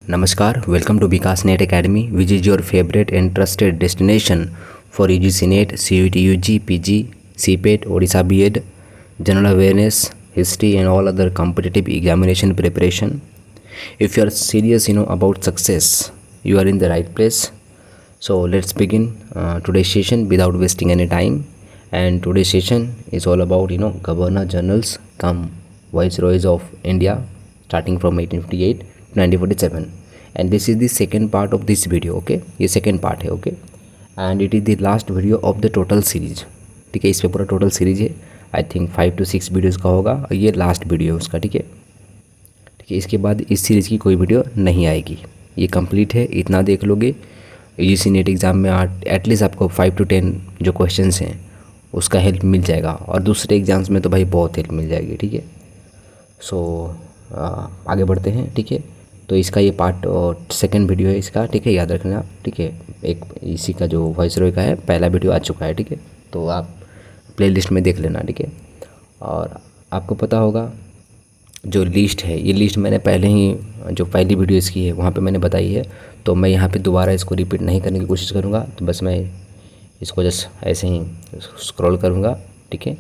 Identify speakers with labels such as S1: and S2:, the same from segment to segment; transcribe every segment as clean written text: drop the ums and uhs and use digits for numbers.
S1: Namaskar, welcome to Vikas Net Academy, which is your favorite and trusted destination for UGC NET, CUET UG, PG, CPET, Odisha B.Ed, General Awareness, History and all other competitive examination preparation. If you are serious about success, you are in the right place. So let's begin today's session without wasting any time. And today's session is all about Governor Generals come Viceroys of India starting from 1858 to 1947. And this is the second part of this video. Okay, ये second part है. Okay, and it is the last video of the total series. ठीक है, इस पे पूरा total series है. I think 5 to 6 videos का होगा और ये लास्ट वीडियो है उसका. ठीक है, इसके बाद इस सीरीज़ की कोई वीडियो नहीं आएगी. ये कंप्लीट है, इतना देख लोगे यूजीसी नेट एग्ज़ाम में एटलीस्ट आपको 5 to 10 जो क्वेश्चंस हैं उसका हेल्प मिल जाएगा, और दूसरे एग्ज़ाम्स में तो भाई बहुत हेल्प मिल जाएगी. ठीक है, सो आगे बढ़ते हैं. ठीक है, तो इसका ये पार्ट सेकंड वीडियो है इसका. ठीक है, याद रखना. ठीक है, एक इसी का जो वॉइसरॉय का है पहला वीडियो आ चुका है. ठीक है, तो आप प्लेलिस्ट में देख लेना. ठीक है, और आपको पता होगा जो लिस्ट है, ये लिस्ट मैंने पहले ही जो पहली वीडियो इसकी है वहाँ पे मैंने बताई है, तो मैं यहाँ पे दोबारा इसको रिपीट नहीं करने की कोशिश करूँगा. तो बस मैं इसको जस्ट ऐसे ही स्क्रॉल करूँगा. ठीक है,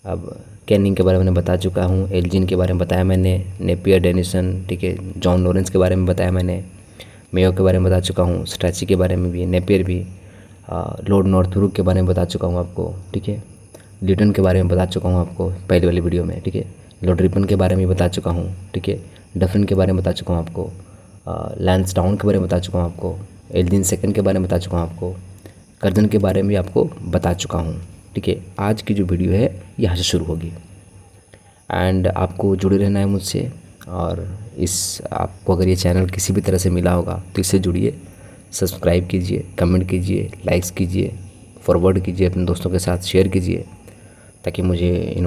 S1: अब कैनिंग के बारे में बता चुका हूँ, एल्जिन के बारे में बताया मैंने, नेपियर डेनिसन, ठीक है, जॉन लॉरेंस के बारे में बताया मैंने, मेयो के बारे में बता चुका हूँ, स्ट्रैची के बारे में भी, नेपियर भी, लॉर्ड नॉर्थब्रुक के बारे में बता चुका हूँ आपको. ठीक है, ल्यूटन के बारे में बता चुका हूँ आपको पहले वाली वीडियो में. ठीक है, लॉर्ड रिपन के बारे में बता चुका हूँ. ठीक है, डफरिन के बारे में बता चुका हूँ आपको, लैंसडाउन के बारे में बता चुका हूँ आपको, एल्जिन सेकंड के बारे में बता चुका हूँ आपको, कर्जन के बारे में भी आपको बता चुका हूँ. ठीक है, आज की जो वीडियो है यहाँ से शुरू होगी एंड आपको जुड़े रहना है मुझसे. और इस आपको अगर ये चैनल किसी भी तरह से मिला होगा तो इससे जुड़िए, सब्सक्राइब कीजिए, कमेंट कीजिए, लाइक्स कीजिए, फॉरवर्ड कीजिए, अपने दोस्तों के साथ शेयर कीजिए, ताकि मुझे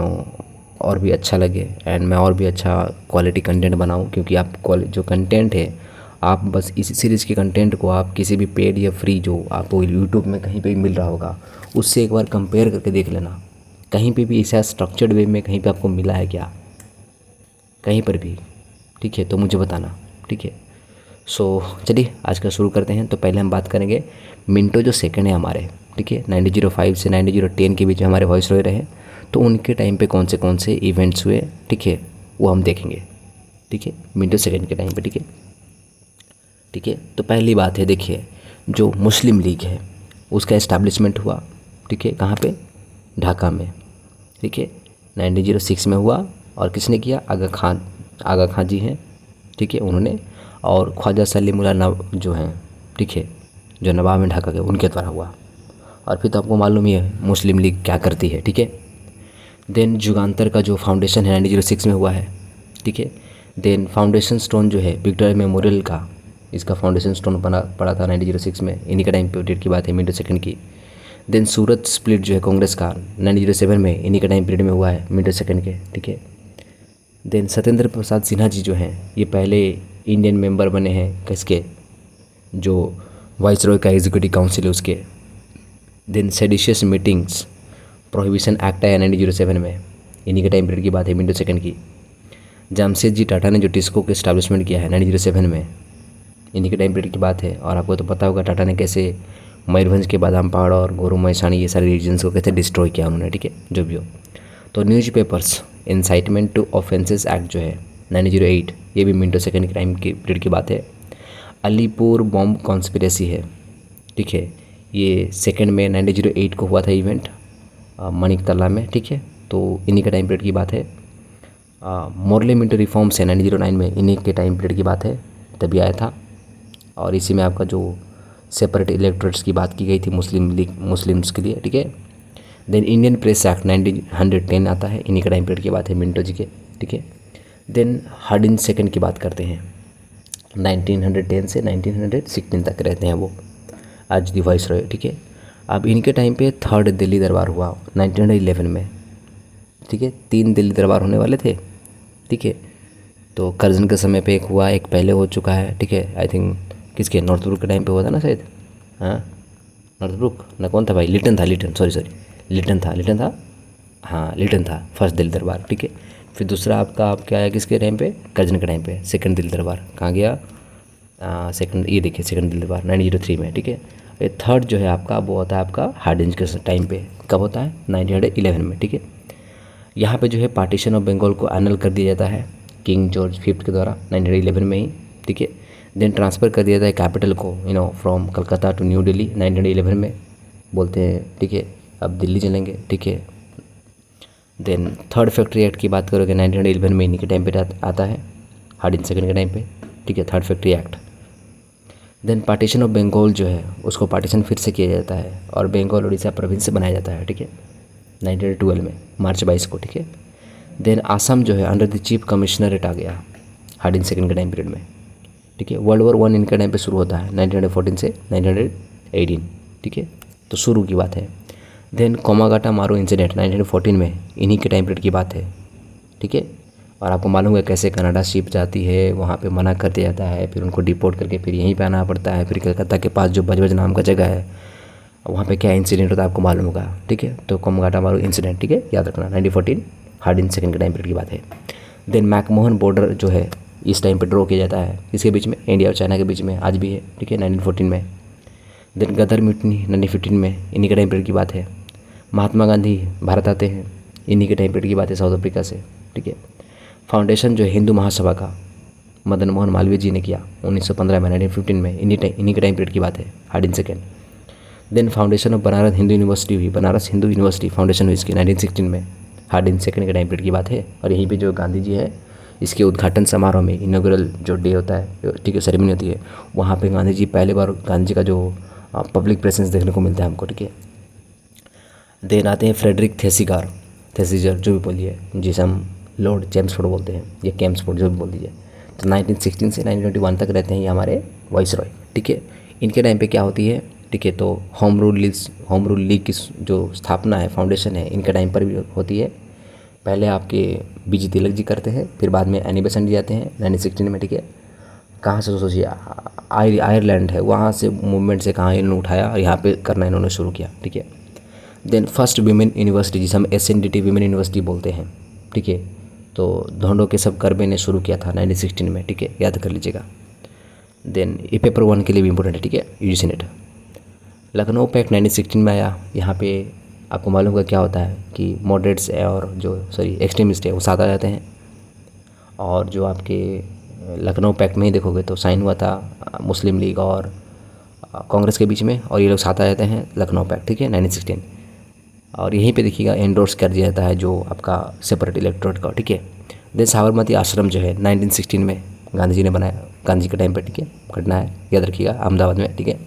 S1: और भी अच्छा लगे एंड मैं और भी अच्छा क्वालिटी कंटेंट बनाऊं. क्योंकि आप जो कंटेंट है, आप बस इस सीरीज़ के कंटेंट को आप किसी भी पेड या फ्री जो आपको यूट्यूब में कहीं पे भी मिल रहा होगा उससे एक बार कंपेयर करके देख लेना. कहीं पे भी ऐसा स्ट्रक्चर्ड वे में कहीं पे आपको मिला है क्या, कहीं पर भी? ठीक है, तो मुझे बताना. ठीक है, सो चलिए आज का शुरू करते हैं. तो पहले हम बात करेंगे मिंटो जो सेकंड है हमारे. ठीक है, 1905 से 1910 के बीच में हमारे वॉइसरॉय रहे, तो उनके टाइम पे कौन से इवेंट्स हुए, ठीक है, वो हम देखेंगे. ठीक है, मिंटो सेकंड के टाइम पे. ठीक है, ठीक है, तो पहली बात है, देखिए, जो मुस्लिम लीग है उसका इस्टेब्लिशमेंट हुआ. ठीक है, कहाँ पे? ढाका में. ठीक है, 1906 में हुआ. और किसने किया? आगा खान जी हैं. ठीक है, उन्होंने, और ख्वाजा सलीमुल्लाह नवाब जो हैं, ठीक है, जो नवाब में ढाका के, उनके द्वारा हुआ. और फिर तो आपको मालूम ही है मुस्लिम लीग क्या करती है. ठीक है, देन जुगांतर का जो फाउंडेशन है 1906 में हुआ है. ठीक है, देन फाउंडेशन स्टोन जो है विक्टोरिया मेमोरियल का, इसका फाउंडेशन स्टोन बना पड़ा था 1906 में. इन्हीं का टाइम पीरियड की बात है, मिंटो सेकंड की. देन सूरत स्प्लिट जो है कांग्रेस का 1907 में, इन्हीं का टाइम पीरियड में हुआ है, मिंटो सेकंड के. ठीक है, देन सत्येंद्र प्रसाद सिन्हा जी जो हैं, ये पहले इंडियन मेंबर बने हैं किसके, जो वाइसरॉय का एग्जीक्यूटिव काउंसिल है उसके. Then seditious meetings prohibition act आया 1907 में, इन्हीं के टाइम पीरियड की बात है, मिंटो सेकंड की. जमशेदजी टाटा ने जो टिस्को का इस्टेब्लिशमेंट किया है 1907 में, इन्हीं के टाइम पीरियड की बात है. और आपको तो पता होगा टाटा ने कैसे मयूरभंज के बादाम पहाड़ और गोरू मैसानी ये सारे रीजन्स को कैसे डिस्ट्रॉय किया उन्होंने. ठीक है, जो भी हो. तो newspapers incitement to offences act जो है 1908, ये भी मिंटो सेकंड के टाइम की पीरियड की बात है. अलीपुर बॉम्ब कॉन्स्पिरेसी है. ठीक है, ये सेकंड में 1908 को हुआ था इवेंट, मणिक तला में. ठीक है, तो इन्हीं के टाइम पीरियड की बात है. मोरले मिंटो रिफॉर्म्स है 1909 में, इन्हीं के टाइम पीरियड की बात है, तभी आया था. और इसी में आपका जो सेपरेट इलेक्टोरेट्स की बात की गई थी मुस्लिम्स के लिए. ठीक है, देन इंडियन प्रेस एक्ट 1910 आता है, इन्हीं का टाइम पीरियड की बात है, मिंटो जी के. ठीक है, देन हार्डिन सेकंड की बात करते हैं, 1910 से 1916 तक रहते हैं वो, आज दी वाइसरॉय. ठीक है, अब इनके टाइम पे थर्ड दिल्ली दरबार हुआ 1911 में. ठीक है, 3 दिल्ली दरबार होने वाले थे. ठीक है, तो कर्जन के समय पे एक हुआ, एक पहले हो चुका है. ठीक है, आई थिंक किसके, नॉर्थब्रुक के टाइम पे हुआ था ना शायद. हाँ, नॉर्थब्रुक ना, कौन था भाई, लिटन था, लिटन था. हाँ, लिटन था फर्स्ट दिल्ली दरबार. ठीक है, फिर दूसरा आपका क्या आया किसके टाइम पे, कर्जन के टाइम पे, सेकंड दिल्ली दरबार. कहाँ गया? सेकंड, ये देखिए सेकंड दिल्ली वार 1903 में, ठीक है। ये थर्ड जो है आपका वो होता है आपका हार्डिंज के टाइम पे, कब होता है 1911 में, ठीक है। यहाँ पे जो है पार्टीशन ऑफ बंगाल को एनल कर दिया जाता है किंग जॉर्ज फिफ्थ के द्वारा 1911 में ही, ठीक है। देन ट्रांसफ़र कर दिया जाता है कैपिटल को फ्रॉम कलकत्ता टू न्यू दिल्ली 1911 में, बोलते हैं, ठीक है, अब दिल्ली चलेंगे, ठीक है। देन थर्ड फैक्ट्री एक्ट की बात करोगे 1911 में इन्हीं के टाइम पे आता है, हार्डिंज सेकंड के टाइम पे, ठीक है, third factory act. Then partition of Bengal जो है उसको पार्टीशन फिर से किया जाता है और बंगाल उड़ीसा प्रोविंस से बनाया जाता है, ठीक है, 1912 में मार्च 22 को, ठीक है। देन आसाम जो है अंडर द चीफ कमिश्नरेट आ गया हार्डिंज सेकंड के टाइम पीरियड में, ठीक है। वर्ल्ड वॉर 1 इनके टाइम पे शुरू होता है 1914 से 1918, ठीक है, तो शुरू की बात है। देन कोमागाटा मारू इंसिडेंट 1914 में इन्हीं के टाइम पीरियड की बात है, ठीक है। और आपको मालूम है कैसे कनाडा शिप जाती है, वहाँ पे मना कर दिया जाता है, फिर उनको डिपोर्ट करके फिर यहीं पे आना पड़ता है, फिर कलकत्ता के पास जो बजबज नाम का जगह है वहाँ पे क्या इंसिडेंट होता है आपको मालूम होगा, ठीक है। तो कोमागाटा मारू इंसिडेंट, ठीक है, याद रखना 1914 हार्डिंज सेकंड के टाइम पीरियड की बात है। देन मैकमोहन बॉर्डर जो है इस टाइम पे ड्रॉ किया जाता है, इसके बीच में इंडिया और चाइना के बीच में, आज भी है, ठीक है, 1914 में। देन गदर म्यूटनी 1915 में, इन्हीं के टाइम पीरियड की बात है। महात्मा गांधी भारत आते हैं, इन्हीं के टाइम पीरियड की बात है, साउथ अफ्रीका से, ठीक है। फाउंडेशन जो है हिंदू महासभा का मदन मोहन मालवीय जी ने किया 1915 में, 1915 में, इन्हीं के टाइम पीरियड की बात है, Hardinge second. Then foundation of Banaras Hindu university हुई, बनारस हिंदू यूनिवर्सिटी फाउंडेशन हुई इसकी 1916 में, हार्डिंज सेकेंड के टाइम पीरियड की बात है। और यहीं पे जो गांधी जी है इसके उद्घाटन समारोह में, इनॉग्रल जो डे होता है, ठीक है, सेरेमनी होती है, वहाँ पे गांधी जी पहली बार, गांधी जी का जो पब्लिक प्रेजेंस देखने को मिलता है हमको, ठीक है। देन आते हैं फ्रेडरिक थेसिजर जो भी बोलिए, जिसे हम लॉर्ड चैम्सफोर्ड बोलते हैं, या कैम्सफोर्ड जो भी बोल दीजिए, तो 1916 से 1921 तक रहते हैं ये हमारे वाइसरॉय, ठीक है। इनके टाइम पे क्या होती है, ठीक है, तो होम रूल लीग की जो स्थापना है, फाउंडेशन है, इनके टाइम पर भी होती है। पहले आपके बीजी तिलक जी करते हैं, फिर बाद में एनी बेसेंट जी आते हैं 1916 में, ठीक है। कहाँ से सोचिए, आयरलैंड है, वहाँ से मूवमेंट से कहाँ इन्होंने उठाया और यहाँ पे करना इन्होंने शुरू किया, ठीक है। देन फर्स्ट वीमेन यूनिवर्सिटी जिसे हम SNDT वीमेन यूनिवर्सिटी बोलते हैं, ठीक है, तो धोंडो के सब करबे ने शुरू किया था 1916 में, ठीक है, याद कर लीजिएगा। देन ये पेपर 1 के लिए भी इंपॉर्टेंट है, ठीक है, UGC नेट। लखनऊ पैक्ट 1916 में आया। यहाँ पे आपको मालूम होगा क्या होता है कि मॉडरेट्स और जो एक्सट्रीमिस्ट है वो साथ आ जाते हैं, और जो आपके लखनऊ पैक्ट में ही देखोगे तो साइन हुआ था मुस्लिम लीग और कांग्रेस के बीच में, और ये लोग साथ आ जाते हैं लखनऊ पैक्ट, ठीक है, 1916। और यहीं पे देखिएगा एंडोर्स कर दिया जाता है जो आपका सेपरेट इलेक्टोरेट का, ठीक है। देन साबरमती आश्रम जो है 1916 में गांधी जी ने बनाया, गांधी के टाइम पे, ठीक है, घटना है, याद रखिएगा, अहमदाबाद में, ठीक है।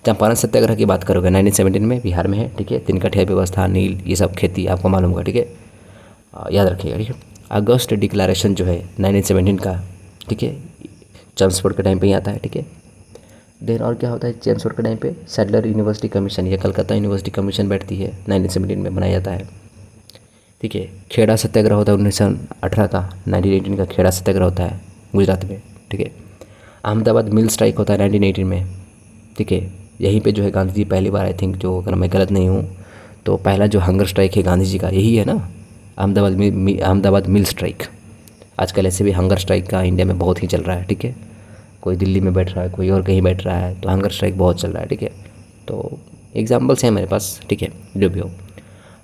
S1: चंपारण सत्याग्रह की बात करोगे 1917 में, बिहार में है, ठीक है। तिनकठिया व्यवस्था, नील, ये सब खेती आपको मालूम होगा, ठीक है, याद रखिएगा, ठीक है। अगस्त डिक्लेरेशन जो है 1917 का, ठीक है, चैम्सफोर्ड के टाइम पे ही आता है, ठीक है। देन और क्या होता है चैम्सफोर्ड के टाइम पे, सैडलर यूनिवर्सिटी कमीशन या कलकत्ता यूनिवर्सिटी कमीशन बैठती है, 1917 में बनाया जाता है, ठीक है। खेड़ा सत्याग्रह होता है 1918 का, 1918 का खेड़ा सत्याग्रह होता है गुजरात में, ठीक है। अहमदाबाद मिल स्ट्राइक होता है 1918 में, ठीक है। यहीं पे जो है गांधी जी पहली बार, आई थिंक, जो अगर मैं गलत नहीं हूँ तो पहला जो हंगर स्ट्राइक है गांधी जी का यही है ना, अहमदाबाद मिल स्ट्राइक। आजकल ऐसे भी हंगर स्ट्राइक का इंडिया में बहुत ही चल रहा है, ठीक है। कोई दिल्ली में बैठ रहा है, कोई और कहीं बैठ रहा है, तो हंगर स्ट्राइक बहुत चल रहा है, ठीक है। तो एग्जाम्पल्स हैं मेरे पास, ठीक है, जो भी हो।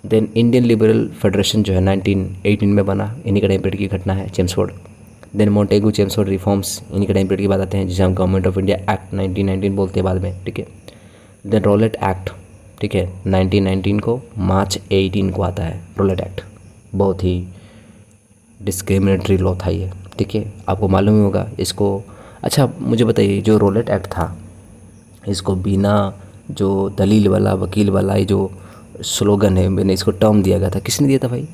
S1: देन इंडियन लिबरल फेडरेशन जो है 1918 में बना, इन्हीं का टाइम पीरियड की घटना है, Chelmsford. Then Montagu Chelmsford reforms, इन्हीं के टाइम पीरियड की बात आते हैं, जिसे हम गवर्नमेंट ऑफ इंडिया एक्ट 1919 बोलते हैं बाद में, ठीक है। देन रोलेट एक्ट, ठीक है, 1919 को, मार्च 18 को आता है रोलेट एक्ट, बहुत ही डिस्क्रिमिनेटरी लॉ था ये, ठीक है, आपको मालूम ही होगा इसको। अच्छा मुझे बताइए, जो रोलेट एक्ट था इसको बिना जो दलील वाला, वकील वाला, ये जो स्लोगन है, मैंने इसको टर्म दिया गया था, किसने दिया था भाई,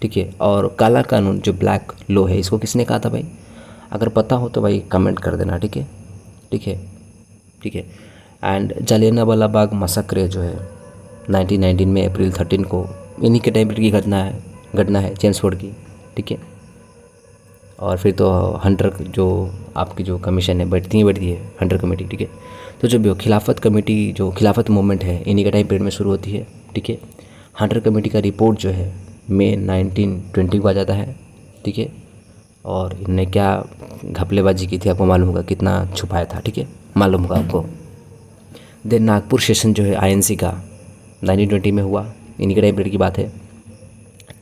S1: ठीक है। और काला कानून जो ब्लैक लॉ है, इसको किसने कहा था भाई, अगर पता हो तो भाई कमेंट कर देना, ठीक है, ठीक है, ठीक है। एंड जलियांवाला बाग मसाक्रे जो है 1919 में अप्रैल 13 को, इन्हीं के टाइम की घटना है चैम्सफोर्ड की, ठीक है। और फिर तो हंटर जो आपकी जो कमीशन है बैठती है हंटर कमेटी, ठीक है। तो जो भी खिलाफत कमेटी, जो खिलाफत मूवमेंट है, इन्हीं का टाइम पीरियड में शुरू होती है, ठीक है। हंटर कमेटी का रिपोर्ट जो है मई 1920 को आ जाता है, ठीक है। और इनने क्या घपलेबाजी की थी आपको मालूम होगा, कितना छुपाया था, ठीक है, मालूम होगा आपको। देन नागपुर सेशन जो है आईएनसी का 1920 में हुआ, इन्हीं के टाइम पीरियड की बात है।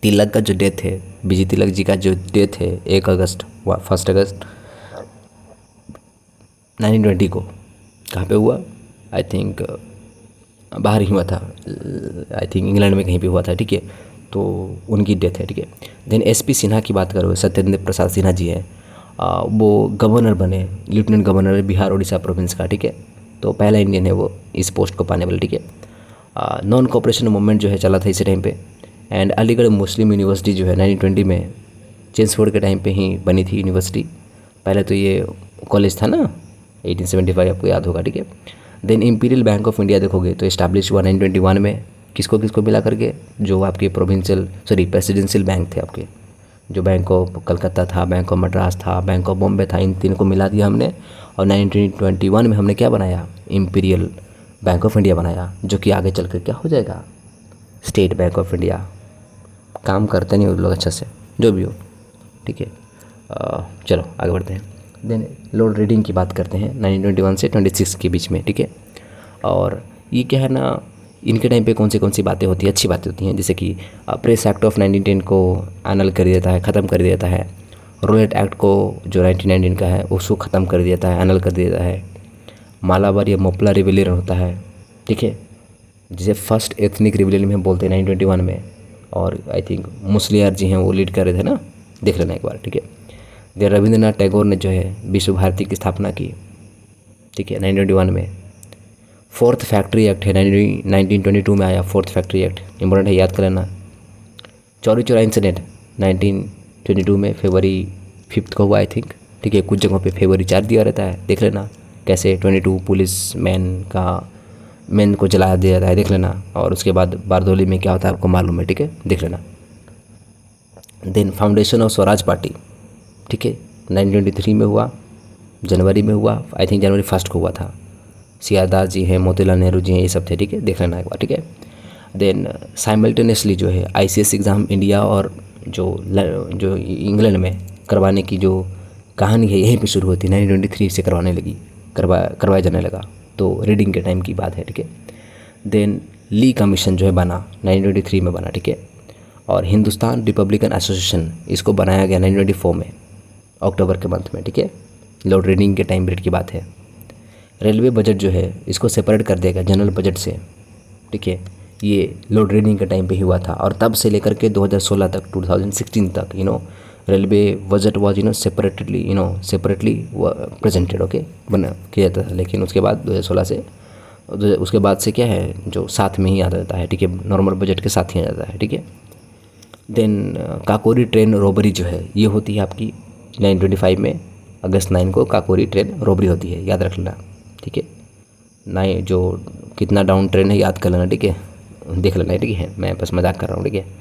S1: तिलक का जो डेथ है, बीजी तिलक जी का जो डेथ है 1 अगस्त 1920 को, कहाँ पे हुआ, आई थिंक बाहर ही हुआ था, आई थिंक इंग्लैंड में कहीं पे हुआ था, ठीक है, तो उनकी डेथ है, ठीक है। देन एसपी सिन्हा की बात करो, सत्येंद्र प्रसाद सिन्हा जी हैं, वो गवर्नर बने, lieutenant governor Bihar Orissa province का, ठीक है, तो पहला इंडियन है वो इस पोस्ट को पाने वाले, ठीक है। नॉन कोऑपरेशन मूवमेंट जो है चला था इसी टाइम पे। एंड अलीगढ़ मुस्लिम यूनिवर्सिटी जो है 1920 में चेम्सफोर्ड के टाइम पे ही बनी थी यूनिवर्सिटी, पहले तो ये कॉलेज था ना, 1875 आपको याद होगा, ठीक है। Then imperial bank of India देखोगे तो इस्टेब्लिश हुआ 1921 में, किसको किसको मिला करके, जो आपके प्रेसिडेंशियल बैंक थे आपके, जो बैंक ऑफ कलकत्ता था, बैंक ऑफ मद्रास था, बैंक ऑफ बॉम्बे था, इन तीन को मिला दिया हमने, और 1921 में हमने क्या बनाया, इंपीरियल बैंक ऑफ इंडिया बनाया, जो कि आगे चल कर क्या हो जाएगा, स्टेट बैंक ऑफ इंडिया। काम करते नहीं वो लोग अच्छा से, जो भी हो, ठीक है। चलो आगे बढ़ते हैं। देन लॉर्ड रीडिंग की बात करते हैं 1921 से 26 के बीच में, ठीक है। और ये क्या है ना, इनके टाइम पे कौन सी बातें होती हैं, अच्छी बातें होती हैं, जैसे कि प्रेस एक्ट ऑफ 1910 को एनल कर देता है, ख़त्म कर देता है। रोलेट एक्ट को जो 1919 का है उसको ख़त्म कर देता है, एनल कर देता है। मालाबार या मोपला रिविलियन होता है, ठीक है, जिसे फर्स्ट एथनिक रिविलियन में बोलते हैं 1921 में, और आई थिंक मुसलियार जी हैं वो लीड कर रहे थे ना, देख लेना एक बार, ठीक है। देन रविंद्रनाथ टैगोर ने जो है विश्व भारती की स्थापना की, ठीक है, 1921 में। फोर्थ फैक्ट्री एक्ट है 1922 में आया, फोर्थ फैक्ट्री एक्ट इंपॉर्टेंट है, याद कर लेना। चौरी चौरा इंसिडेंट 1922 में फरवरी 5 को हुआ आई थिंक, ठीक है, कुछ जगहों पे फरवरी 4 दिया रहता है, देख लेना कैसे 22 पुलिस मैन को जला दिया जाता है, देख लेना। और उसके बाद बारदोली में क्या होता है आपको मालूम है, ठीक है, देख लेना। Then foundation of Swaraj party, ठीक है, 1923 में हुआ, जनवरी में हुआ, आई थिंक जनवरी 1 को हुआ था। सी.आर. दास जी हैं, मोतीलाल नेहरू जी हैं, ये सब थे, ठीक है, देख लेना एक बार, ठीक है। देन साइमल्टेनियसली जो है आईसीएस एग्ज़ाम इंडिया और जो इंग्लैंड में करवाने की जो कहानी है यहीं पे शुरू होती है, 1923 से करवाया जाने लगा, तो रीडिंग के टाइम की बात है, ठीक है। देन ली कमीशन जो है बना 1923 में बना, ठीक है। और हिंदुस्तान रिपब्लिकन एसोसिएशन इसको बनाया गया 1924 में अक्टूबर के मंथ में, ठीक है, लॉर्ड रीडिंग के टाइम पीरियड की बात है। रेलवे बजट जो है इसको सेपरेट कर देगा जनरल बजट से, ठीक है, ये लॉर्ड रीडिंग के टाइम पे ही हुआ था। और तब से लेकर के 2016 तक 2016 तक railway budget was separately presented, okay, बना किया जाता था। लेकिन उसके बाद 2016 से उसके बाद से क्या है, जो साथ में ही आ जाता है, ठीक है, नॉर्मल बजट के साथ ही आ जाता है, ठीक है। देन काकोरी ट्रेन रॉबरी जो है ये होती है आपकी 1925 में, अगस्त 9 को काकोरी ट्रेन रॉबरी होती है, याद रख लेना, ठीक है। जो कितना डाउन ट्रेन है याद कर लेना, ठीक है, देख लेना, ठीक है, मैं बस मजाक कर रहा हूँ, ठीक है।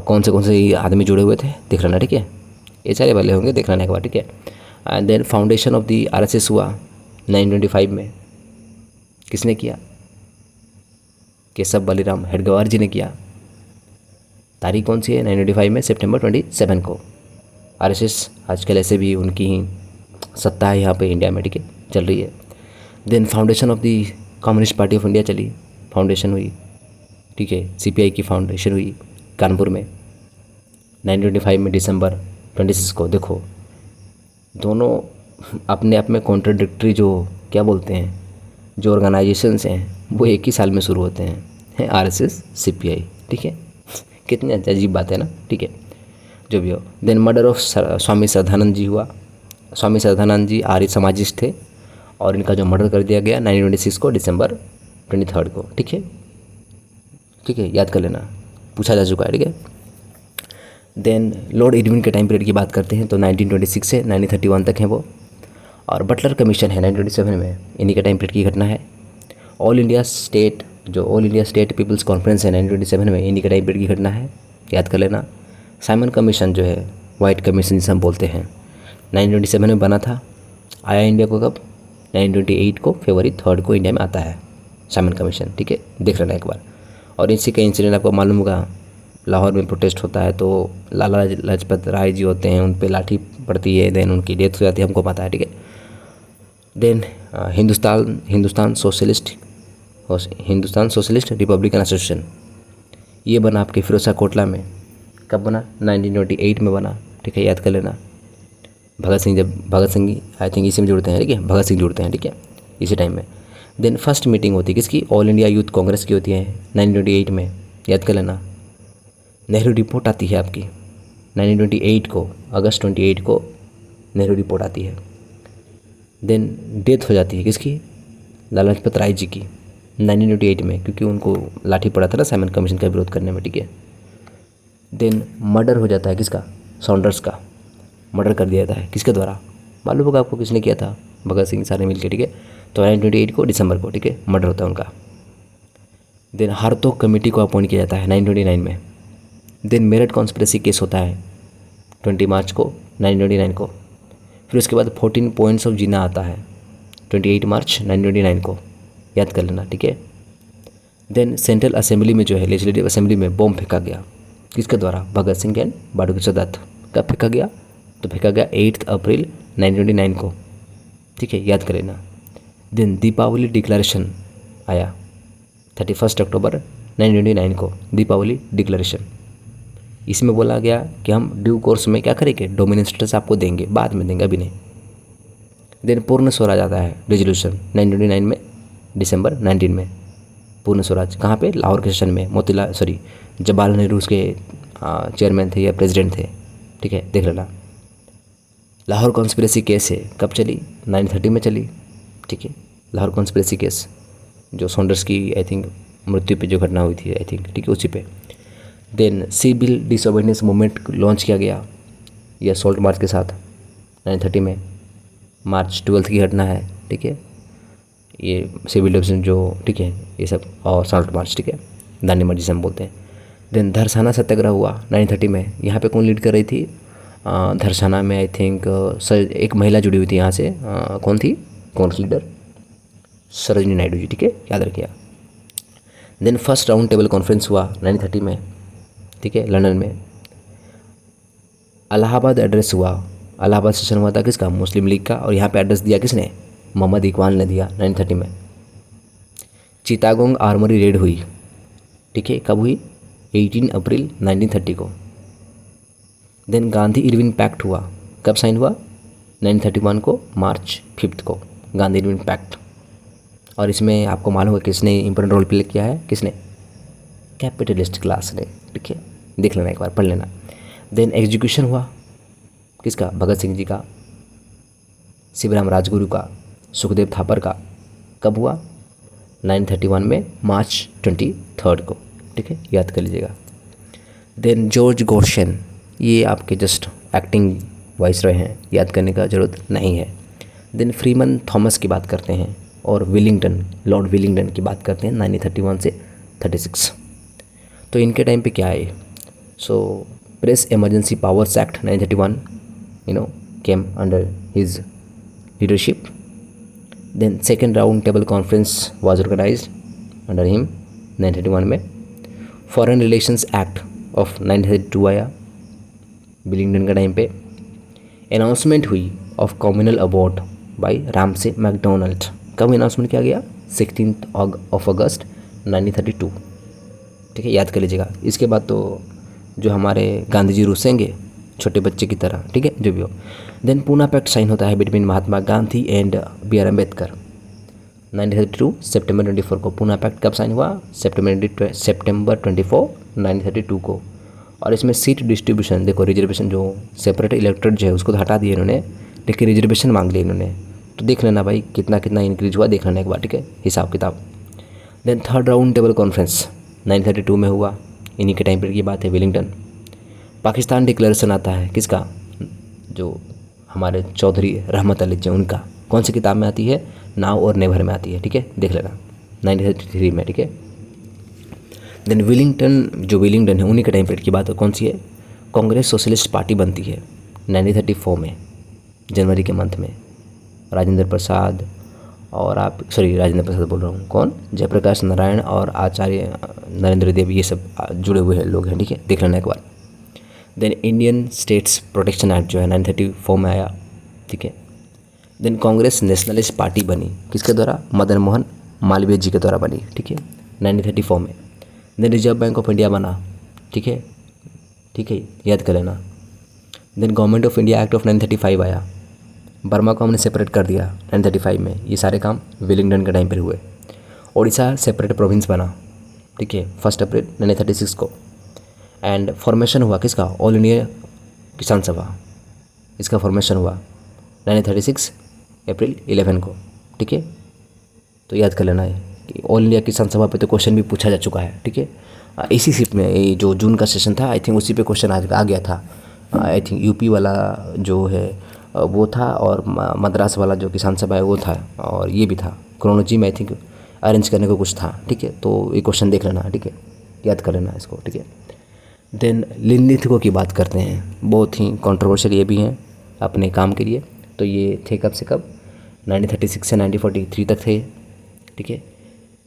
S1: कौन से आदमी जुड़े हुए थे देख लेना, ठीक है, ये सारे वाले होंगे, देख लेना एक बार, ठीक है। And then foundation of the RSS हुआ 1925 में, किसने किया, केशव बलिराम हेडगेवार जी ने किया। तारीख कौन सी है 1925 में, सितंबर 27 को। आरएसएस आजकल ऐसे भी उनकी ही सत्ता है यहाँ पे इंडिया में, ठीक है, चल रही है। Then foundation of the communist party of India चली, फाउंडेशन हुई, ठीक है, सीपीआई की फाउंडेशन हुई कानपुर में 1925 में दिसंबर 26 को। देखो दोनों अपने आप में कॉन्ट्रडिक्टरी जो क्या बोलते हैं जो ऑर्गेनाइजेशंस हैं वो एक ही साल में शुरू होते हैं आरएसएस सीपीआई, ठीक है, कितनी अजीब बात है ना, ठीक है, जो भी हो। Then murder of Swami Shraddhanand जी हुआ। स्वामी श्रद्धानंद जी आर्य समाजिस्ट थे और इनका जो मर्डर कर दिया गया 1926 को दिसंबर 23 को, ठीक है, ठीक है, याद कर लेना, पूछा जा चुका है, ठीक है। देन लॉर्ड इरविन के टाइम पीरियड की बात करते हैं तो 1926 से 1931 तक है वो। और बटलर कमीशन है 1927 में, इन्हीं के टाइम पीरियड की घटना है। All India state people's conference है 1927 में, इन्हीं के टाइम पीरियड की घटना है, याद कर लेना। साइमन कमीशन जो है वाइट कमीशन जिसे हम बोलते हैं 1927 में बना था, आया इंडिया को कब, 1928 को फरवरी 3 को इंडिया में आता है साइमन कमीशन, ठीक है, देख लेना एक बार। और इसी का इंसिडेंट आपको मालूम होगा, लाहौर में प्रोटेस्ट होता है तो लाला लाजपत राय जी होते हैं, उन पे लाठी पड़ती है, देन उनकी डेथ हो जाती है, हमको पता है, ठीक है। Then Hindustan socialist republican association, ये बना आपके फिरोजशाह कोटला में। कब बना? 1928 में बना, ठीक है, याद कर लेना। भगत सिंह आई थिंक इसी में जुड़ते हैं, ठीक है, भगत सिंह जुड़ते हैं, ठीक है, इसी टाइम में। देन फर्स्ट मीटिंग होती है किसकी? ऑल इंडिया यूथ कांग्रेस की होती है 1928 में, याद कर लेना। नेहरू रिपोर्ट आती है आपकी 1928 को, अगस्त 28 को नेहरू रिपोर्ट आती है। देन डेथ हो जाती है किसकी? लाला लाजपत राय जी की 1928 में, क्योंकि उनको लाठी पड़ा था ना साइमन कमीशन का विरोध करने में, ठीक है। देन मर्डर हो जाता है किसका? सॉन्डर्स का मर्डर कर दिया जाता है, किसके द्वारा? मालूम होगा आपको किसने किया था? भगत सिंह सारे मिलकर, ठीक है। तो 1928 को दिसंबर को, ठीक है, मर्डर होता है उनका। देन हारतोक कमेटी को अपॉइंट किया जाता है 1929 में। देन मेरठ कॉन्स्पिरेसी केस होता है 20 मार्च को 1929 को। फिर उसके बाद 14 पॉइंट्स ऑफ जीना आता है 28 मार्च 1929 को, याद कर लेना, ठीक है। देन सेंट्रल असेंबली में जो है, लेजिस्लेटिव असेंबली में बॉम्ब फेंका गया, किसके द्वारा? भगत सिंह एंड बहादुर दत्त। कब फेंका गया? तो फेंका गया 8 अप्रैल 1929 को, ठीक है, याद कर लेना। देन दीपावली डिक्लेरेशन आया 31 अक्टूबर 1929 को, दीपावली डिक्लेरेशन। इसमें बोला गया कि हम ड्यू कोर्स में क्या करेंगे? डोमिनेंस स्टेटस आपको देंगे, बाद में देंगे, अभी नहीं। देन पूर्ण स्वराज आता है रेजोल्यूशन 1929 में, दिसंबर 19 में। पूर्ण स्वराज कहाँ पे? लाहौर के सेशन में। जवाहरलाल नेहरू उसके चेयरमैन थे या प्रेसिडेंट थे, ठीक है, देख लेना। लाहौर कॉन्स्पिरेसी केस है, कब चली? 1930 में चली, ठीक है। लाहौर कॉन्स्पिरेसी केस जो सॉन्डर्स की आई थिंक मृत्यु पे जो घटना हुई थी, आई थिंक, ठीक है, उसी पे। Then civil disobedience movement launch किया गया ये सॉल्ट मार्च के साथ 1930 में। मार्च 12 की घटना है, ठीक है, ये सिविल डिसोबीडियंस जो, ठीक है, ये सब, और सॉल्ट मार्च, ठीक है, दांडी मार्च जिसे हम बोलते हैं। देन धरसाना सत्याग्रह हुआ 1930 में। यहाँ पे कौन लीड कर रही थी? धरसाना में आई थिंक एक महिला जुड़ी हुई थी यहाँ से, कौन थी कांग्रेस लीडर? सरोजिनी नायडू जी, ठीक है, याद रखिए। Then first round table conference हुआ 1930 में, ठीक है, लंदन में। इलाहाबाद एड्रेस हुआ, इलाहाबाद सेशन हुआ था किसका? मुस्लिम लीग का, और यहाँ पे एड्रेस दिया किसने? मोहम्मद इकबाल ने दिया 1930 में। चिटागोंग आर्मरी रेड हुई, ठीक है, कब हुई? 18 अप्रैल 1930 को। देन गांधी इरविन पैक्ट हुआ, कब साइन हुआ? 1931 को, मार्च 5 को, गांधी इरविन पैक्ट। और इसमें आपको मालूम है किसने इंपॉर्टेंट रोल प्ले किया है? किसने? कैपिटलिस्ट क्लास ने, ठीक है, देख लेना, एक बार पढ़ लेना। देन एग्जीक्यूशन हुआ किसका? भगत सिंह जी का, शिवराम राजगुरु का, सुखदेव थापर का। कब हुआ? 1931 में, मार्च 23 को, ठीक है, याद कर लीजिएगा। देन जॉर्ज गोर्शन, ये आपके जस्ट एक्टिंग वाइसरॉय हैं, याद करने का ज़रूरत नहीं है। देन फ्रीमन थॉमस की बात करते हैं, और लॉर्ड विलिंगटन की बात करते हैं 1931 से 36। तो इनके टाइम पे क्या है? So press emergency powers act 1931 came under his leadership. Then second round table conference was organised under him 1931 में। फॉरेन रिलेशंस एक्ट ऑफ 1932 आया विलिंगटन के टाइम पे। अनाउंसमेंट हुई of communal award bye Ramsay McDonald, कब announcement किया गया? 16 अगस्त 1932, ठीक है, याद कर लीजिएगा। इसके बाद तो जो हमारे गांधी जी रूसेंगे छोटे बच्चे की तरह, ठीक है, जो भी हो। देन पूना पैक्ट साइन होता है between Mahatma Gandhi and B.R. Ambedkar 1932 सितंबर 24 को। पूना पैक्ट कब साइन हुआ? सितंबर 24 1932 को। और इसमें सीट डिस्ट्रीब्यूशन देखो, रिजर्वेशन जो सेपरेट इलेक्टेड जो है उसको तो हटा दिए इन्होंने, लेकिन रिजर्वेशन मांग लिए इन्होंने। तो देख लेना भाई कितना कितना इंक्रीज हुआ, देख लेना एक बार, ठीक है, हिसाब किताब। Then third round table conference 1932 में हुआ, इन्हीं के टाइम पर की बात है, विलिंगटन। पाकिस्तान डिक्लेरेशन आता है किसका? जो हमारे चौधरी रहमत अली जी उनका, कौन सी किताब में आती है? नाउ और नेवर में आती है, ठीक है, देख लेना 1933 में, ठीक है। देन विलिंगटन है, उन्हीं के टाइम पीरियड की बात है, कौन सी है? कांग्रेस सोशलिस्ट पार्टी बनती है 1934 में, जनवरी के मंथ में। राजेंद्र प्रसाद बोल रहा हूँ, कौन? जयप्रकाश नारायण और आचार्य नरेंद्र देव, ये सब जुड़े हुए हैं लोग हैं, ठीक है, देख लेना एक बार। Then Indian states protection act जो है 1934 में आया, ठीक है। देन कांग्रेस नेशनलिस्ट पार्टी बनी, किसके द्वारा? मदन मोहन मालवीय जी के द्वारा बनी, ठीक है, 1934 में। Then reserve bank of India बना, ठीक है, ठीक है, याद कर लेना। Then government of India act of 1935 आया, बर्मा को हमने सेपरेट कर दिया 1935 में। ये सारे काम विलिंगडन के टाइम पर हुए। उड़ीसा सेपरेट प्रोविंस बना, ठीक है, 1 अप्रैल 1936 को। एंड फॉर्मेशन हुआ किसका? ऑल इंडिया किसान सभा, इसका फॉर्मेशन हुआ 1936 अप्रैल 11 को, ठीक है। तो याद कर लेना है कि ऑल इंडिया किसान सभा पे तो क्वेश्चन भी पूछा जा चुका है, ठीक है। इसी शिफ्ट में ये जो जून का सेशन था, आई थिंक उसी पे क्वेश्चन आ गया था। आई थिंक यूपी वाला जो है वो था, और मद्रास वाला जो किसान सभा है वो था, और ये भी था। क्रोनोलॉजी में आई थिंक अरेंज करने को कुछ था, ठीक है। तो ये क्वेश्चन देख लेना, ठीक है, याद कर लेना इसको, ठीक है। देन लिनलिथगो की बात करते हैं, बहुत ही कंट्रोवर्शियल ये भी हैं अपने काम के लिए। तो ये थे कब से कब? 1936 से 1943 तक थे, ठीक है।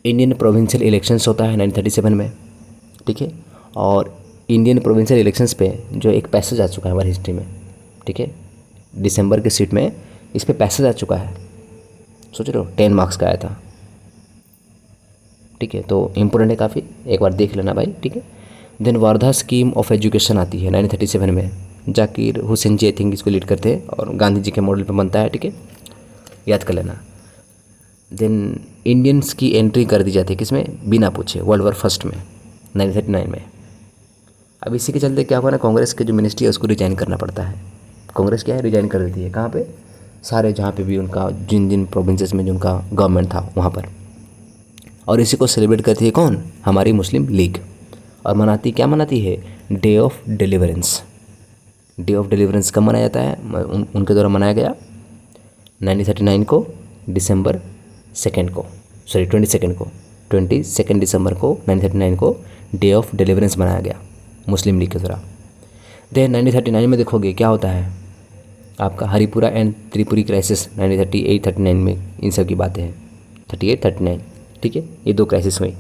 S1: इंडियन प्रोविंशियल इलेक्शंस होता है 1937 में, ठीक है। और इंडियन प्रोविंशियल इलेक्शंस पे जो एक पैसेज आ चुका है हमारी हिस्ट्री में, ठीक है, दिसंबर के सीट में इस पे पैसेज आ चुका है, सोच रहे हो, 10 मार्क्स का आया था, ठीक है। तो इम्पोर्टेंट है काफ़ी, एक बार देख लेना भाई, ठीक है। Then Wardha scheme of education आती है 1937 में, जाकिर हुसैन जी आई थिंक इसको लीड करते हैं, और गांधी जी के मॉडल पे बनता है, ठीक है, याद कर लेना। देन इंडियंस की एंट्री कर दी जाती है किसमें? बिना पूछे, वर्ल्ड वॉर फर्स्ट में 1939 में। अब इसी के चलते क्या हुआ ना, कांग्रेस के जो मिनिस्ट्री है उसको रिजाइन करना पड़ता है। कांग्रेस क्या है, रिजाइन कर देती है। कहाँ पे? सारे जहाँ पे भी उनका जिन जिन प्रोविंसेस में जिनका गवर्नमेंट था वहाँ पर। और इसी को सेलिब्रेट करती है कौन? हमारी मुस्लिम लीग। और मनाती क्या मनाती है? Day of deliverance. Day of deliverance कब मनाया जाता है? उनके द्वारा मनाया गया 1939 को दिसंबर 2 को, सॉरी 22 को, 22 दिसंबर को 1939 को डे ऑफ डिलीवरेंस मनाया गया मुस्लिम लीग के द्वारा। देन 1939 में देखोगे क्या होता है आपका हरिपुरा एंड त्रिपुरी क्राइसिस 1938-39 में, इन सब की बातें हैं 38-39, ठीक है, ये 2 क्राइसिस हुई।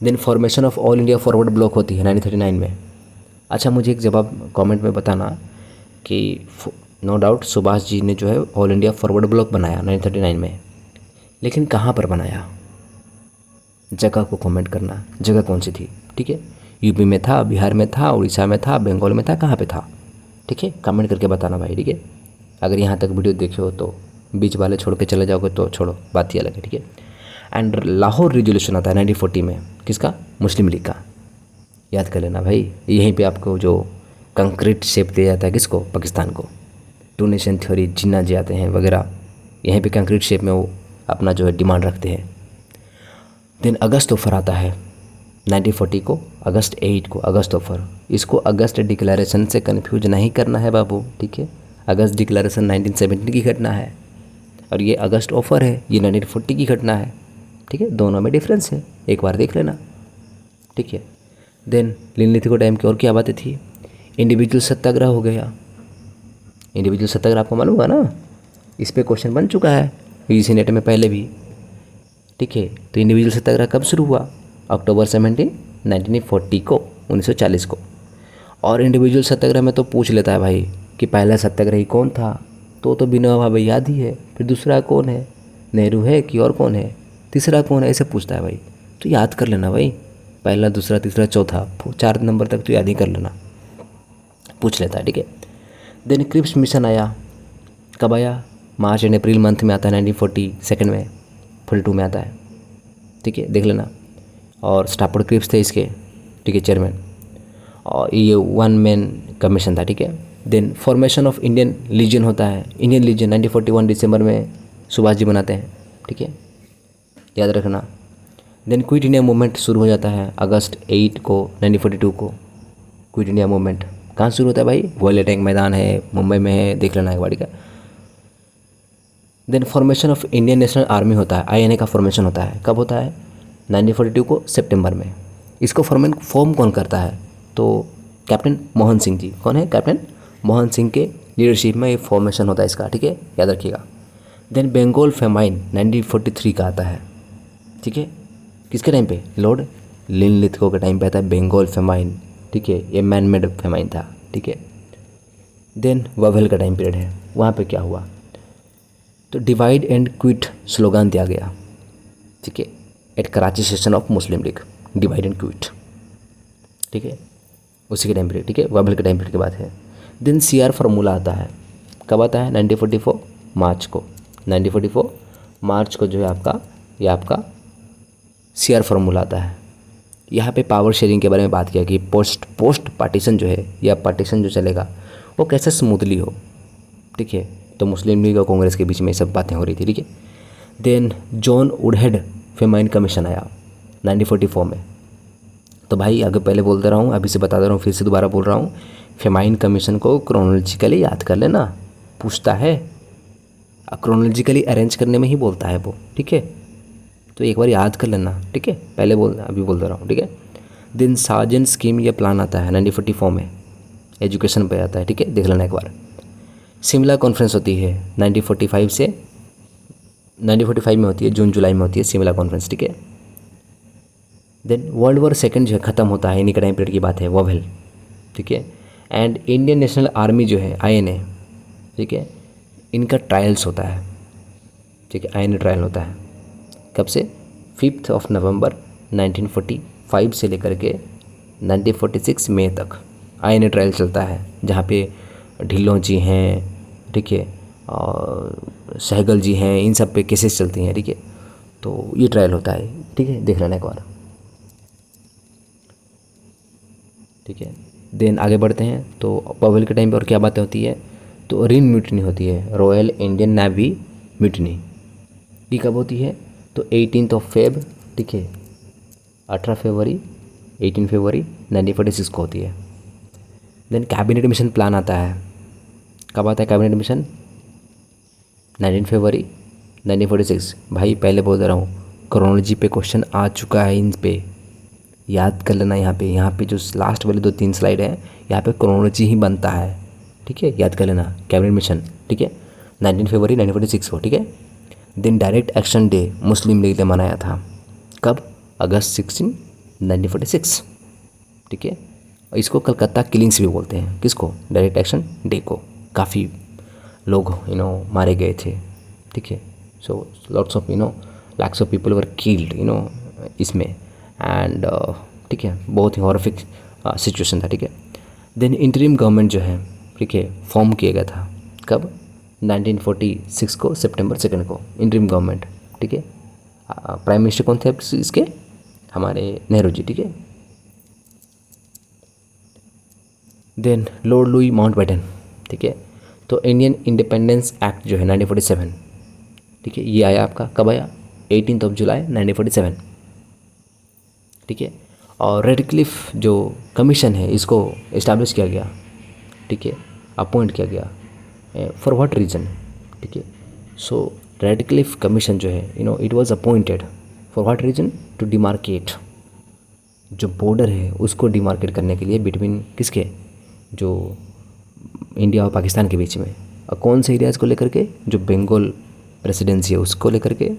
S1: Then formation of all India forward bloc होती है 1939 में। अच्छा, मुझे एक जवाब कमेंट में बताना कि नो डाउट सुभाष जी ने जो है ऑल इंडिया फॉरवर्ड ब्लॉक बनाया 1939 में, लेकिन कहाँ पर बनाया? जगह को कमेंट करना, जगह कौन सी थी, ठीक है। यूपी में था, बिहार में था, उड़ीसा में था, बंगाल में था, कहाँ पे था, ठीक है, कमेंट करके बताना भाई, ठीक है। अगर यहाँ तक वीडियो देखे हो तो, बीच वाले छोड़ के चले जाओगे तो छोड़ो, बात ही अलग है, ठीक है। एंड लाहौर रिजोल्यूशन आता है 1940 में, किसका? मुस्लिम लीग का, याद कर लेना भाई। यहीं पे आपको जो कंक्रीट शेप दिया जाता है किसको? पाकिस्तान को। 2 नेशन थ्योरी, जिन्ना जी आते हैं वगैरह, यहीं पे कंक्रीट शेप में वो अपना जो है डिमांड रखते हैं। देन अगस्त ऑफर आता है 1940 को, अगस्त 8 को, अगस्त ऑफर। इसको अगस्त डिक्लेरेशन से कन्फ्यूज नहीं करना है बाबू, ठीक है। अगस्त डिक्लेरेशन 1970 की घटना है, और ये अगस्त ऑफर है, ये 1940 की घटना है, ठीक है, दोनों में डिफरेंस है, एक बार देख लेना, ठीक है। देन लिनलिथगो टाइम की और क्या बातें थी? इंडिविजुअल सत्याग्रह हो गया। इंडिविजुअल सत्याग्रह आपको मालूम होगा ना, इस पे क्वेश्चन बन चुका है यूजीसी नेट में पहले भी, ठीक है। तो इंडिविजुअल सत्याग्रह कब शुरू हुआ? अक्टूबर 17, 1940 को, 1940 को। और इंडिविजुअल सत्याग्रह में तो पूछ लेता है भाई कि पहला सत्याग्रही कौन था, तो विनोबा भावे याद ही है, फिर दूसरा कौन है? नेहरू है कि और कौन है? तीसरा कौन है? ऐसे पूछता है भाई, तो याद कर लेना भाई, पहला, दूसरा, तीसरा, चौथा, 4 नंबर तक तो याद ही कर लेना, पूछ लेता है, ठीक है। देन क्रिप्स मिशन आया, कब आया? मार्च एंड अप्रैल मंथ में आता है 1942 में, 42 में आता है, ठीक है, देख लेना। और स्टाफोर्ड क्रिप्स थे इसके, ठीक है, चेयरमैन, और ये 1 मैन कमीशन था, ठीक है। Then formation of Indian legion होता है, इंडियन लीजन 1941 दिसंबर में सुभाष जी बनाते हैं, ठीक है, याद रखना। देन क्विट इंडिया मूवमेंट शुरू हो जाता है अगस्त 8 को 1942 को। क्विट इंडिया मूवमेंट कहाँ शुरू होता है भाई? ग्वालियर टैंक मैदान है, मुंबई में है, देख लेना एक बार का। Then formation of Indian national army होता है, INA का फॉर्मेशन होता है, कब होता है? 1942 को सितंबर में। इसको फॉर्म कौन करता है? तो कैप्टन मोहन सिंह जी। कौन है? कैप्टन मोहन सिंह के लीडरशिप में ये फॉर्मेशन होता है इसका, ठीक है, याद रखिएगा। देन बंगाल फेमाइन 1943 का आता है, ठीक है, किसके टाइम पे? लॉर्ड लिनलिथगो के टाइम पे आता है बंगाल फेमाइन, ठीक है, ये मैन मेड फेमाइन था, ठीक है। देन वावेल का टाइम पीरियड है, वहाँ पे क्या हुआ, तो डिवाइड एंड क्विट स्लोगान दिया गया, ठीक है, at Karachi session of Muslim League, divide and quit, ठीक है, उसी के टाइम पीरियड, ठीक है, वावेल के टाइम पीरियड के बाद है। देन CR फार्मूला आता है, कब आता है, 1944 मार्च को, 1944 मार्च को जो है आपका ये आपका CR फार्मूला आता है। यहाँ पे पावर शेयरिंग के बारे में बात किया कि पोस्ट पार्टीशन जो है या पार्टीशन जो चलेगा वो कैसे स्मूथली हो, ठीक है। तो मुस्लिम लीग और कांग्रेस के बीच में ये सब बातें हो रही थी, ठीक है। देन जॉन वुडहेड फेमाइन कमीशन आया 1944 में। तो भाई आगे पहले बोलते रहा हूँ, अभी से बता दे रहा हूँ, फिर से दोबारा बोल रहा हूँ, फेमाइन कमीशन को क्रोनोलॉजिकली याद कर लेना, पूछता है, क्रोनोलॉजिकली अरेंज करने में ही बोलता है वो, ठीक है। तो एक बार याद कर लेना, ठीक है, पहले बोलना, अभी बोल दे रहा हूँ, ठीक है। देन सार्जेंट स्कीम या प्लान आता है 1944 में, एजुकेशन पे आता है, ठीक है, देख लेना एक बार। शिमला कॉन्फ्रेंस होती है 1945 से 1945 में होती है, जून जुलाई में होती है शिमला कॉन्फ्रेंस, ठीक है। देन वर्ल्ड वॉर सेकंड जो है ख़त्म होता है, इन्हीं का टाइम पीरियड की बात है, वावेल, ठीक है। एंड इंडियन नेशनल आर्मी जो है INA, ठीक है, इनका ट्रायल्स होता है, ठीक है, INA ट्रायल होता है, कब से, 5 नवंबर 1945 से लेकर के 1946 मई तक INA ट्रायल चलता है, जहाँ पे ढिल्लों जी हैं, ठीक है, और सहगल जी हैं, इन सब पे केसेस चलती हैं, ठीक है। तो ये ट्रायल होता है, ठीक है, देख लेना एक बार, ठीक है। देन आगे बढ़ते हैं, तो वावेल के टाइम पे और क्या बातें होती है, तो रिन म्यूटनी होती है, रॉयल इंडियन नेवी म्यूटनी, ये कब होती है, तो 18 फेब, ठीक है, 18 फरवरी 1946 को होती है। देन कैबिनेट मिशन प्लान आता है, कब आता है कैबिनेट मिशन, 19 फरवरी 1946। भाई पहले बोल दे रहा हूँ, क्रोनोलॉजी पे क्वेश्चन आ चुका है, इन पे याद कर लेना। यहाँ पे जो लास्ट वाली 2-3 स्लाइड है, यहाँ पे क्रोनोलॉजी ही बनता है, ठीक है, याद कर लेना। कैबिनेट मिशन, ठीक है, 19 फरवरी 1946 को, ठीक है। देन डायरेक्ट एक्शन डे मुस्लिम लीग ने मनाया था, कब, अगस्त 16 1946, ठीक है। और इसको कलकत्ता किलिंग्स भी बोलते हैं, किसको, डायरेक्ट एक्शन डे को। काफ़ी लोग मारे गए थे, ठीक है। So lots of lakhs of people were killed इसमें, एंड ठीक है, बहुत ही हॉरिफिक सिचुएशन था, ठीक है। देन इंटरिम गवर्नमेंट जो है, ठीक है, फॉर्म किया गया था, कब, 1946 को सितंबर 2 को, इंटरिम गवर्नमेंट, ठीक है। प्राइम मिनिस्टर कौन थे इसके, हमारे नेहरू जी, ठीक है। देन लॉर्ड लुई माउंटबेटन, ठीक है। तो इंडियन इंडिपेंडेंस एक्ट जो है 1947, ठीक है, ये आया आपका, कब आया, 18 जुलाई 1947, ठीक है। और रेडक्लिफ जो कमीशन है, इसको इस्टेब्लिश किया गया, ठीक है, अपॉइंट किया गया, फॉर व्हाट रीज़न, ठीक है। सो रेडक्लिफ कमीशन जो है it was appointed for what reason, to demarcate, जो बॉर्डर है उसको डिमार्केट करने के लिए बिटवीन किसके, जो इंडिया और पाकिस्तान के बीच में, और कौन से एरियाज़ को लेकर के, जो बंगाल प्रेसिडेंसी है उसको लेकर के,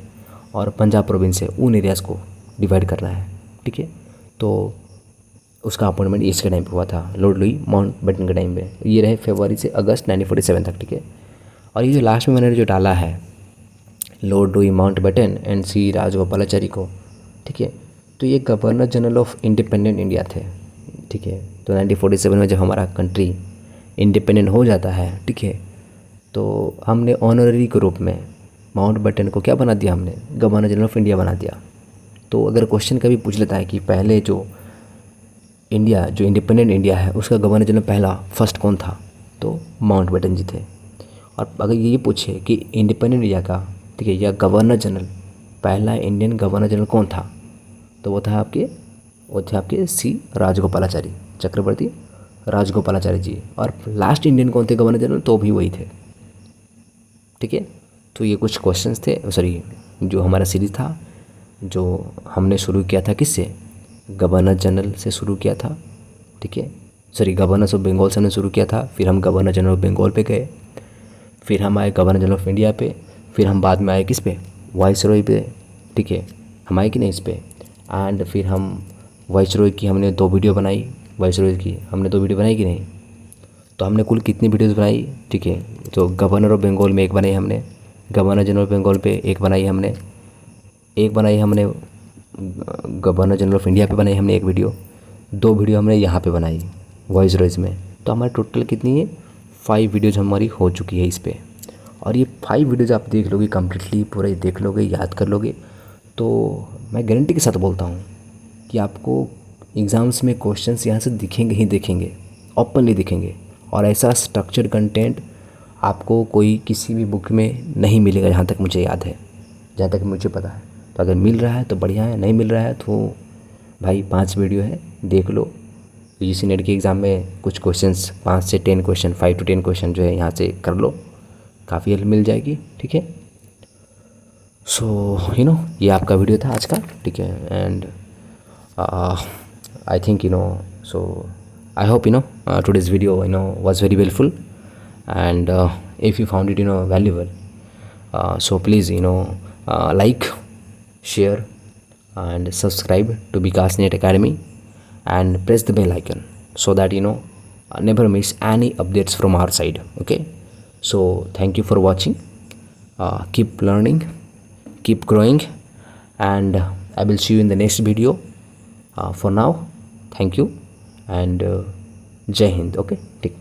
S1: और पंजाब प्रोविंस है, उन एरियाज़ को डिवाइड करना है, ठीक है। तो उसका अपॉइंटमेंट इसके टाइम पे हुआ था, लॉर्ड लुई माउंटबेटन के टाइम पे। ये रहे फरवरी से अगस्त 1947 तक, ठीक है। और ये जो लास्ट में मैंने जो डाला है, लॉर्ड लुई माउंटबेटन एंड सी राजगोपालाचारी को, ठीक है, तो ये governor general of independent India थे, ठीक है। तो 1947 में जब हमारा कंट्री इंडिपेंडेंट हो जाता है, ठीक है, तो हमने ऑनररी के रूप में माउंटबेटन को क्या बना दिया, हमने गवर्नर जनरल ऑफ इंडिया बना दिया। तो अगर क्वेश्चन कभी पूछ लेता है कि पहले जो इंडिया, जो इंडिपेंडेंट इंडिया है, उसका गवर्नर जनरल पहला फर्स्ट कौन था, तो माउंटबेटन जी थे। और अगर ये पूछे कि इंडिपेंडेंट इंडिया का, ठीक है, या गवर्नर जनरल, पहला इंडियन गवर्नर जनरल कौन था, तो वो थे आपके सी राजगोपालाचारी, चक्रवर्ती राजगोपालाचारी जी। और लास्ट इंडियन कौन थे गवर्नर जनरल, तो भी वही थे, ठीक है। तो ये कुछ क्वेश्चंस थे, सॉरी, जो हमारा सीरीज था, जो हमने शुरू किया था किससे, गवर्नर जनरल से शुरू किया था, ठीक है, सॉरी, गवर्नर्स ऑफ बंगाल से हमने शुरू किया था, फिर हम गवर्नर जनरल ऑफ बंगाल पे गए, फिर हम आए गवर्नर जनरल ऑफ इंडिया पे, फिर हम बाद में आए किस पे, वाइसरॉय पे, ठीक है, हम आए कि नहीं इस पे। एंड फिर हम वाइसरॉय की हमने 2 वीडियो बनाई, वाइसरॉय की हमने 2 वीडियो बनाई कि नहीं। तो हमने कुल कितनी वीडियोस बनाई, ठीक है। तो गवर्नर ऑफ बंगाल में एक बनाई हमने, गवर्नर जनरल ऑफ बंगाल पे एक बनाई हमने, एक बनाई हमने गवर्नर जनरल ऑफ इंडिया पे बनाई हमने एक वीडियो, 2 वीडियो हमने यहाँ पे बनाई वॉइस रॉइस में। तो हमारी टोटल कितनी है, 5 वीडियोज़ हमारी हो चुकी है इस पर। और ये 5 वीडियोज़ आप देख लोगे कम्प्लीटली, पूरा देख लोगे, याद कर लोगे, तो मैं गारंटी के साथ बोलता हूँ कि आपको एग्ज़ाम्स में क्वेश्चंस यहाँ से दिखेंगे ही दिखेंगे, ओपनली दिखेंगे। और ऐसा स्ट्रक्चर्ड कंटेंट आपको कोई किसी भी बुक में नहीं मिलेगा, जहाँ तक मुझे याद है, जहाँ तक मुझे पता है। तो अगर मिल रहा है तो बढ़िया है, नहीं मिल रहा है तो भाई 5 वीडियो है, देख लो। यूजीसी नेट के एग्ज़ाम में कुछ क्वेश्चंस 5 से 10 क्वेश्चन, 5 to 10 क्वेश्चन जो है यहाँ से कर लो, काफ़ी हेल्प मिल जाएगी, ठीक है। सो ये आपका वीडियो था आज का, ठीक है। And I think so I hope today's video was very helpful, and if you found it valuable, so please like, share and subscribe to Vikas Net Academy and press the bell icon so that never miss any updates from our side. Okay, so thank you for watching. Keep learning, keep growing, and I will see you in the next video. For now, thank you and Jai Hind. Okay, take